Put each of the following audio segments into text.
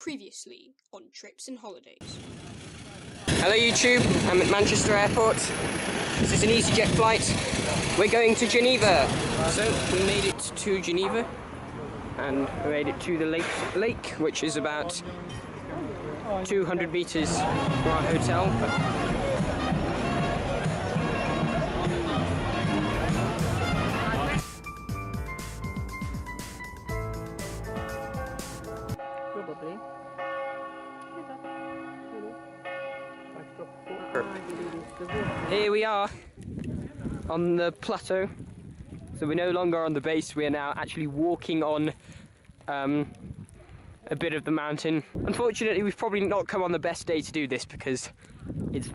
Previously on Trips and Holidays. Hello YouTube, I'm at Manchester Airport. This is an EasyJet flight. We're going to Geneva. So we made it to Geneva and we made it to the lake, which is about 200 meters from our hotel. Here we are on the plateau, so we're no longer on the base, we are now actually walking on a bit of the mountain. Unfortunately, we've probably not come on the best day to do this because it's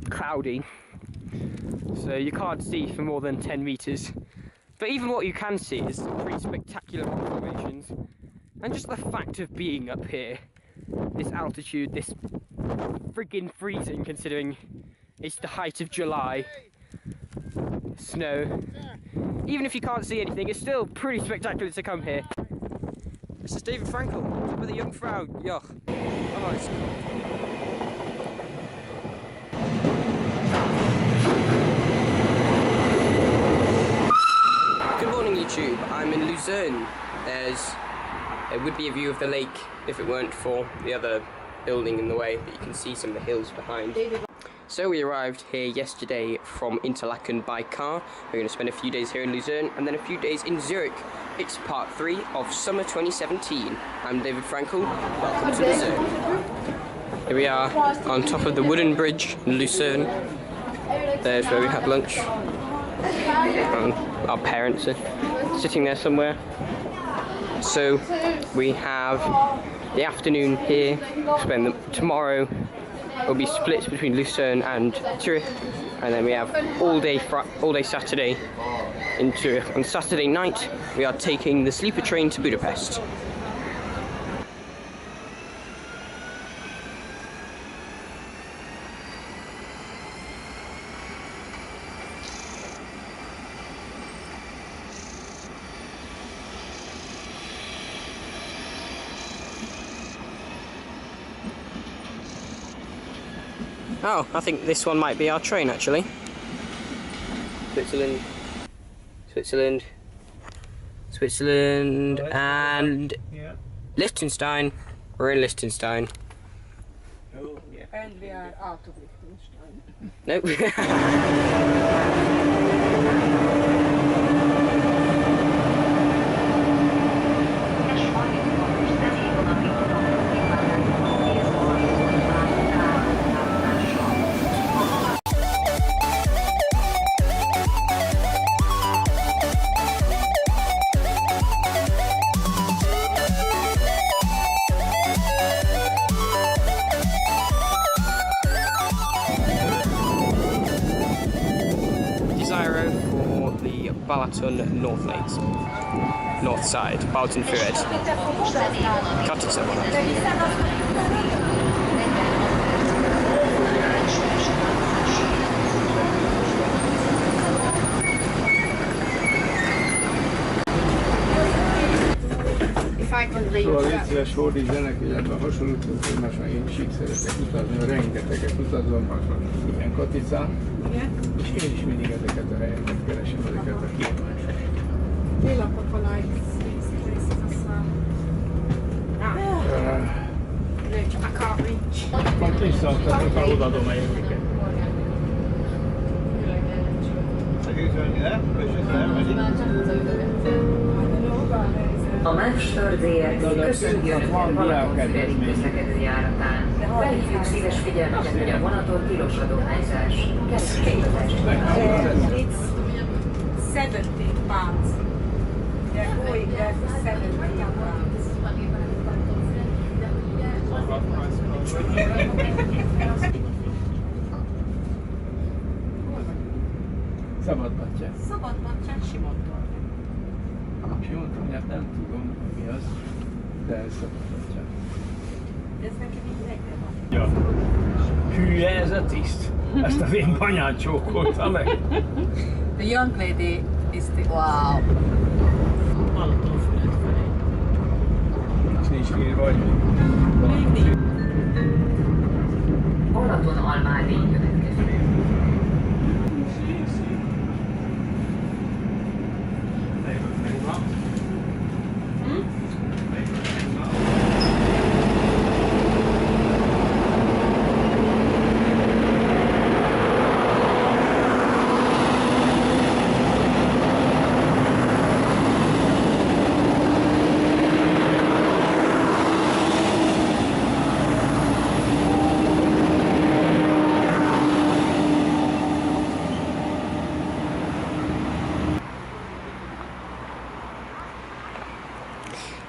cloudy, so you can't see for more than 10 meters. But even what you can see is some pretty spectacular rock formations, and just the fact of being up here, this altitude, this friggin' freezing considering it's the height of July. Snow. Even if you can't see anything, it's still pretty spectacular to come here. This is David Frankal with a young Frau. Yeah. Oh, it's cool. Good morning YouTube, I'm in Lucerne. There would be a view of the lake if it weren't for the other building in the way, but you can see some of the hills behind. So we arrived here yesterday from Interlaken by car. We're going to spend a few days here in Lucerne and then a few days in Zurich. It's part 3 of summer 2017. I'm David Frankal, welcome to Lucerne. Here we are on top of the wooden bridge in Lucerne. There's where we had lunch. And our parents are sitting there somewhere. So we have the afternoon here, spend tomorrow. Will be split between Lucerne and Zurich, and then we have all day Saturday in Zurich. On Saturday night, we are taking the sleeper train to Budapest. Oh, I think this one might be our train actually. Switzerland, and Liechtenstein. We're in Liechtenstein. Oh, yeah. And we are out of Liechtenstein. Nope. For the Balaton north side, Balaton Füred. Katitsa vonat. Szóval vicces volt, és ennek illetve hasonló különbözően én is így szeretek utazni, rengeteget utazom, ilyen Katicán, és én is mindig ezeket a helyeket keresem, ezeket a kiemelt. Majd visszaadtatok, ha odaadom a jövőket. A Másföld ZRT köszönti Önöket Balaton Füred közlekedő járatán. Felhívjuk szíves figyelmüket, hogy a vonaton tilos adományzás. Kedves It's 17 pounds. They're going there for 17 pounds. Szabadbattyák. Szabadbattyák, Simonton. Simonton, hát nem tudom mi az, de ez szabadbattyák. Ez neki így egyre van. Ja. Hülye ez a tiszt. Ezt a én banyát csókolta meg. The young lady is the... Wow. Nincs írva, hogy Tihany következik.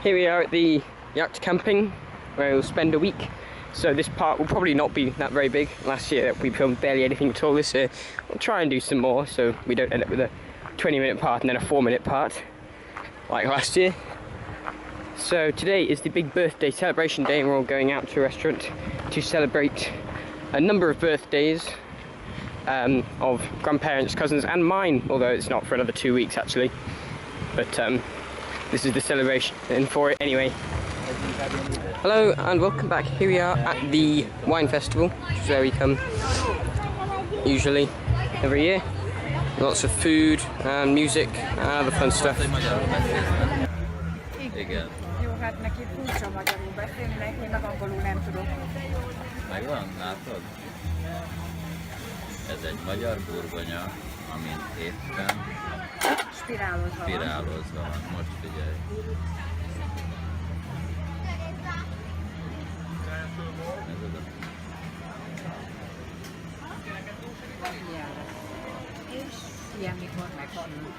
Here we are at the yacht camping, where we'll spend a week. So this part will probably not be that very big. Last year we filmed barely anything at all. This year we'll try and do some more, so we don't end up with a 20-minute part and then a 4-minute part, like last year. So today is the big birthday celebration day, and we're all going out to a restaurant to celebrate a number of birthdays of grandparents, cousins, and mine, although it's not for another 2 weeks actually. But this is the celebration for it anyway. Hello and welcome back. Here we are at the wine festival, which is where we come usually every year. Lots of food and music and other fun stuff. Igen. Jó, hát neki furcsa magyarul beszélni, én meg angolul nem tudok. Megvan? Látod? Ez egy magyar burgonya, amin éppen spirálozva van. Most figyelj. Ez oda. És ilyen mikor meghallunk.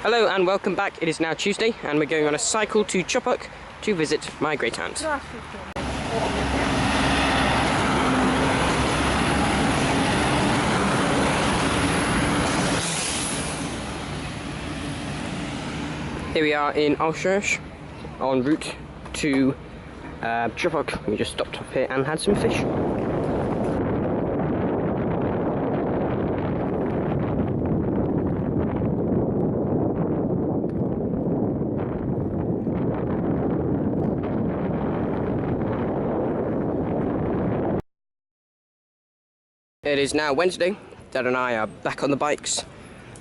Hello and welcome back. It is now Tuesday and we're going on a cycle to Chopok to visit my great aunt. Here we are in Alshursh, en route to Chopok. We just stopped off here and had some fish. It is now Wednesday. Dad and I are back on the bikes.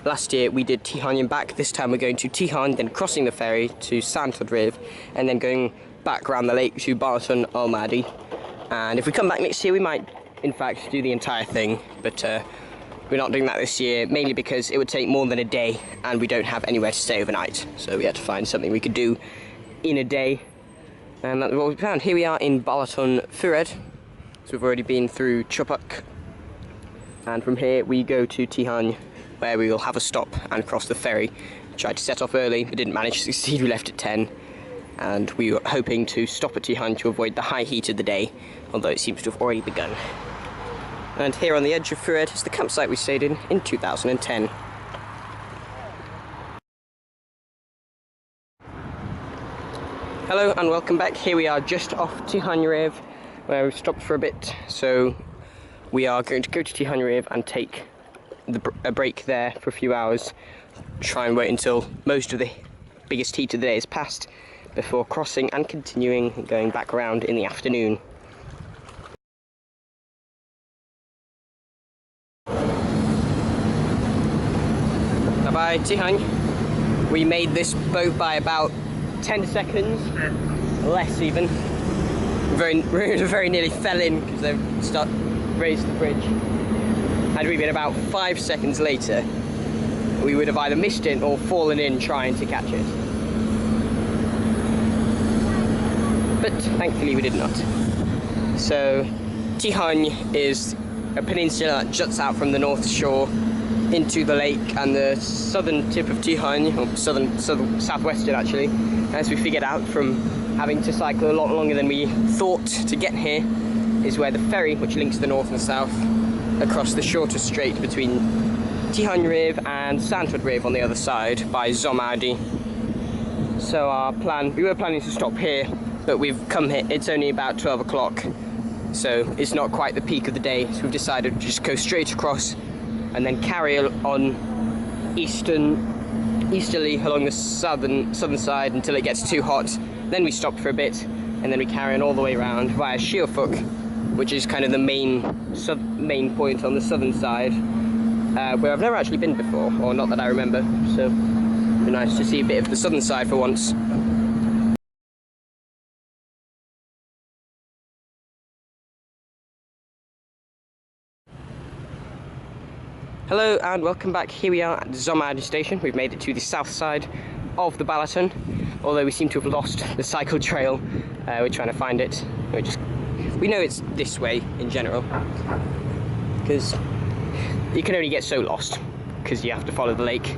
Last year we did Tihany and back. This time we're going to Tihany, then crossing the ferry to Santodriv, and then going back around the lake to Balaton Almaty. And if we come back next year, we might, in fact, do the entire thing. But we're not doing that this year, mainly because it would take more than a day, and we don't have anywhere to stay overnight. So we had to find something we could do in a day, and that's what we found. Here we are in Balaton Fured. So we've already been through Chopok, and from here we go to Tihany, where we will have a stop and cross the ferry. We tried to set off early, but didn't manage to succeed. We left at 10, and we were hoping to stop at Tihany to avoid the high heat of the day, although it seems to have already begun. And here on the edge of Fured is the campsite we stayed in 2010. Hello and welcome back. Here we are just off Tihany, where we've stopped for a bit. So we are going to go to Tihany and take a break there for a few hours, try and wait until most of the biggest heat of the day is past before crossing and continuing and going back around in the afternoon. Bye-bye, Tihany. We made this boat by about 10 seconds, less even. Very nearly fell in because they raised the bridge. Had we been about 5 seconds later, we would have either missed it or fallen in trying to catch it. But thankfully we did not. So Tihany is a peninsula that juts out from the north shore into the lake, and the southern tip of Tihany, or southwestern actually, as we figured out from having to cycle a lot longer than we thought to get here, is where the ferry, which links the north and south, across the shorter strait between Tihany and Santodriv on the other side by Zomadi. So our plan, we were planning to stop here, but we've come here, it's only about 12 o'clock, so it's not quite the peak of the day, so we've decided to just go straight across and then carry on easterly along the southern side until it gets too hot. Then we stop for a bit, and then we carry on all the way around via Sheerfoot, which is kind of the main point on the southern side, where I've never actually been before, or not that I remember, so it'd be nice to see a bit of the southern side for once. Hello and welcome back. Here we are at Zomad station. We've made it to the south side of the Balaton, although we seem to have lost the cycle trail. We're trying to find it. We know it's this way in general, because you can only get so lost because you have to follow the lake.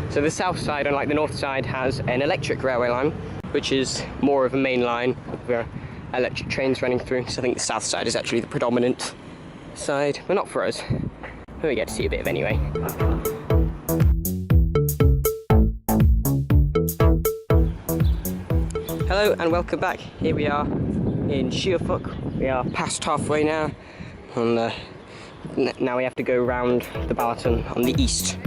So the south side, unlike the north side, has an electric railway line, which is more of a main line where electric trains running through. So I think the south side is actually the predominant side, but not for us. We get to see a bit of anyway. Hello and welcome back. Here we are in Sheerfoot. We are past halfway now, and now we have to go around the Balaton on the east.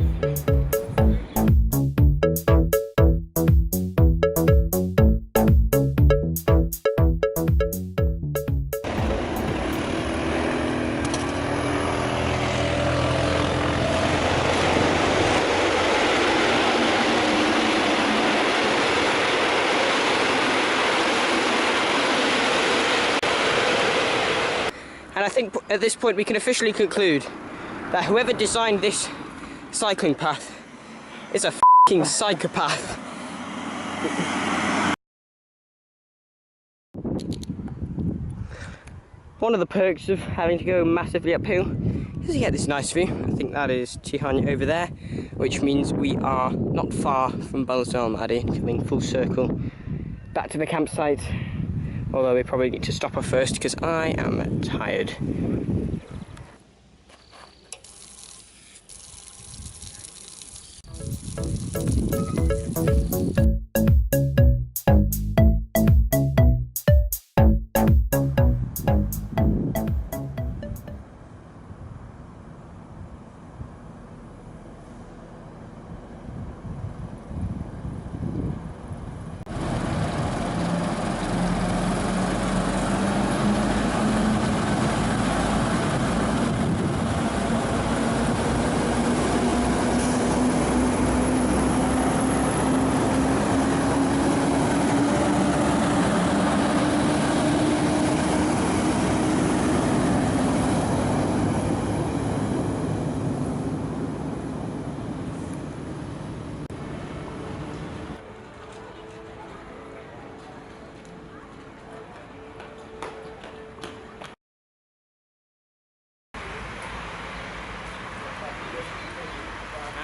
And I think at this point we can officially conclude that whoever designed this cycling path is a f***ing psychopath. One of the perks of having to go massively uphill is you get this nice view. I think that is Tihany over there, which means we are not far from Balaton, coming full circle back to the campsite. Although we probably need to stop her first because I am tired.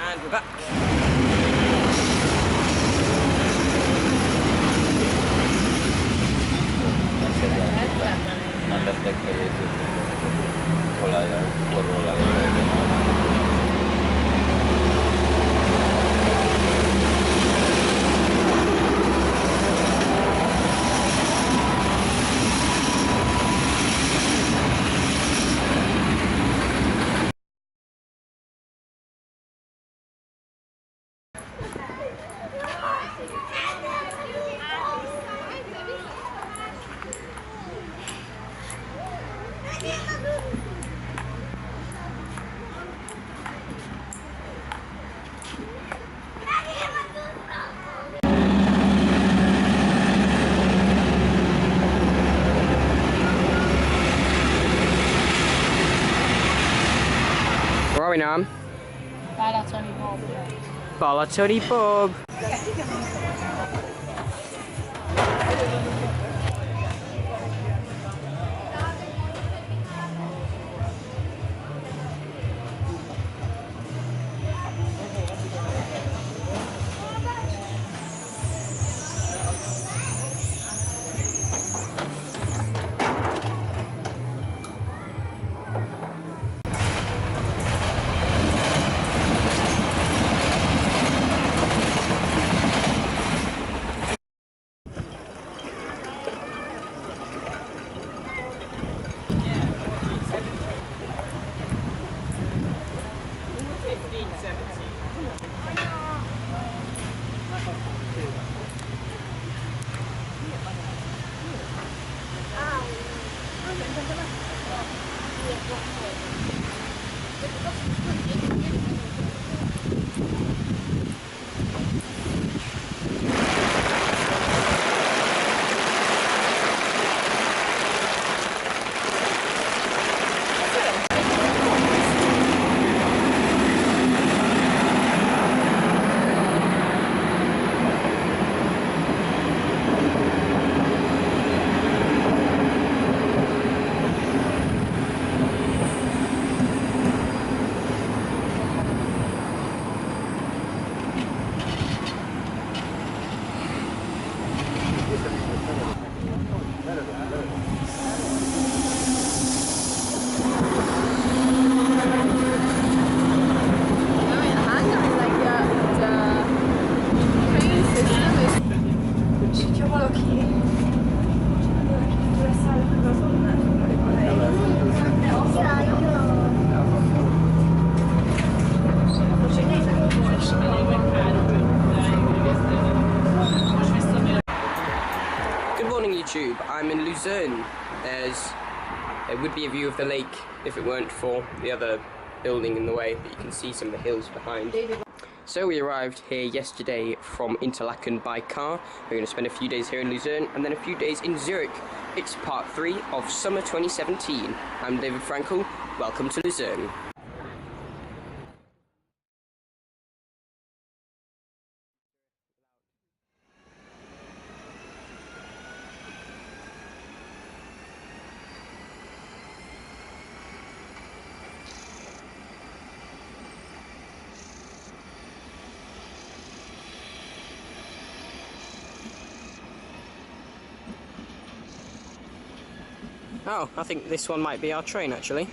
And we're back. Nem lettek fejét olajjal, forróolajjal. Where are we now? Balatoni Bob. Balatoni Bob. Good morning YouTube, I'm in Luzerne. It would be a view of the lake if it weren't for the other building in the way, but you can see some of the hills behind. So we arrived here yesterday from Interlaken by car. We're going to spend a few days here in Luzerne and then a few days in Zurich. It's part 3 of summer 2017. I'm David Frankal, welcome to Luzerne. Oh, I think this one might be our train actually.